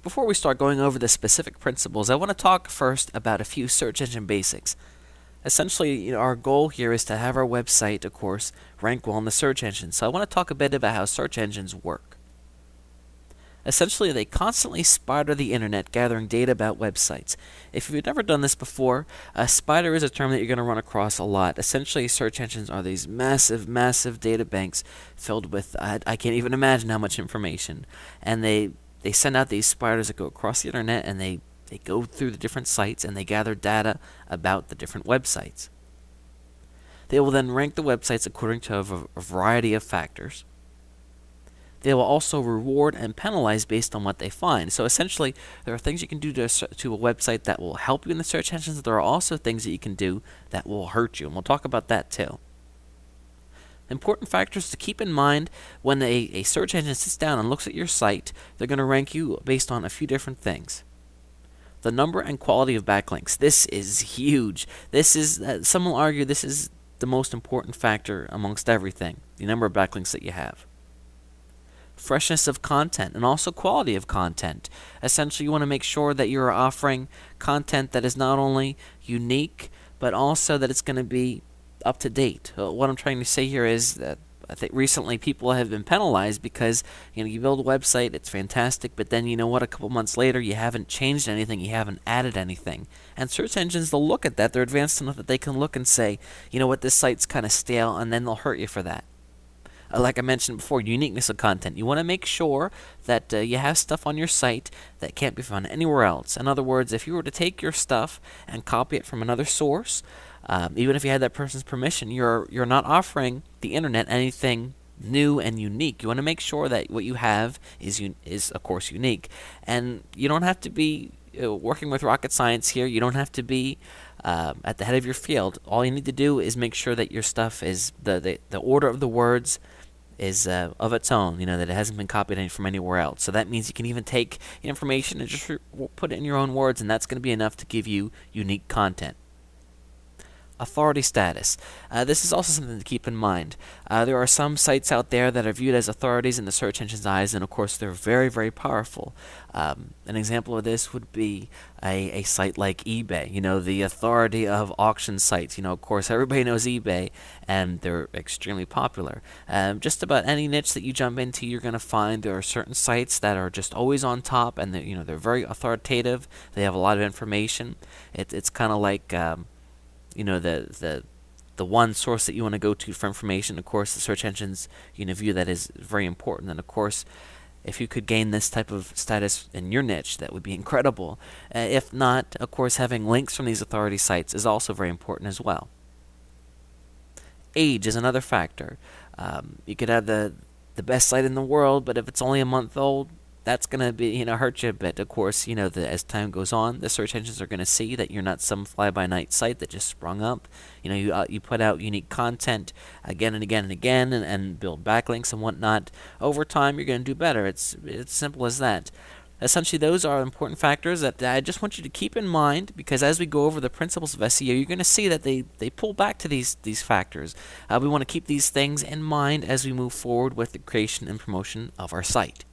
Before we start going over the specific principles, I want to talk first about a few search engine basics. Essentially, our goal here is to have our website, of course, rank well in the search engine. So I want to talk a bit about how search engines work. Essentially, they constantly spider the internet gathering data about websites. If you've never done this before, a spider is a term that you're going to run across a lot. Essentially, search engines are these massive, massive data banks filled with, I can't even imagine how much information. And they send out these spiders that go across the internet, and they go through the different sites and they gather data about the different websites. They will then rank the websites according to a variety of factors. They will also reward and penalize based on what they find. So essentially, there are things you can do to a website that will help you in the search engines. There are also things that you can do that will hurt you, and we'll talk about that too. Important factors to keep in mind when a search engine sits down and looks at your site, they're going to rank you based on a few different things. The number and quality of backlinks. This is huge. Some will argue this is the most important factor amongst everything, the number of backlinks that you have. Freshness of content and also quality of content. Essentially, you want to make sure that you're offering content that is not only unique, but also that it's going to be up to date. What I'm trying to say here is that I think recently people have been penalized because you build a website, it's fantastic, but then a couple months later you haven't changed anything, you haven't added anything. And search engines, they'll look at that. They're advanced enough that they can look and say, this site's kind of stale, and then they'll hurt you for that. Like I mentioned before, uniqueness of content. You want to make sure that you have stuff on your site that can't be found anywhere else. In other words, if you were to take your stuff and copy it from another source, even if you had that person's permission, you're not offering the internet anything new and unique. You want to make sure that what you have is of course unique, and you don't have to be working with rocket science here. You don't have to be at the head of your field. All you need to do is make sure that your stuff is the order of the words is of its own, that it hasn't been copied from anywhere else. So that means you can even take information and just put it in your own words, and that's going to be enough to give you unique content. Authority status. This is also something to keep in mind. There are some sites out there that are viewed as authorities in the search engine's eyes, and of course they're very, very powerful. An example of this would be a site like eBay, the authority of auction sites. Of course everybody knows eBay, and they're extremely popular. Just about any niche that you jump into, you're going to find there are certain sites that are just always on top, and they're very authoritative. They have a lot of information. It's kind of like the one source that you want to go to for information. Of course, the search engines view that as very important, and of course, if you could gain this type of status in your niche, that would be incredible. If not, of course, having links from these authority sites is also very important as well. Age is another factor. You could have the best site in the world, but if it's only a month old, that's going to be hurt you a bit. Of course, as time goes on, the search engines are going to see that you're not some fly-by-night site that just sprung up. You put out unique content again and again and again, and build backlinks and whatnot. Over time, you're going to do better. It's simple as that. Essentially, those are important factors that I just want you to keep in mind, because as we go over the principles of SEO, you're going to see that they pull back to these factors. We want to keep these things in mind as we move forward with the creation and promotion of our site.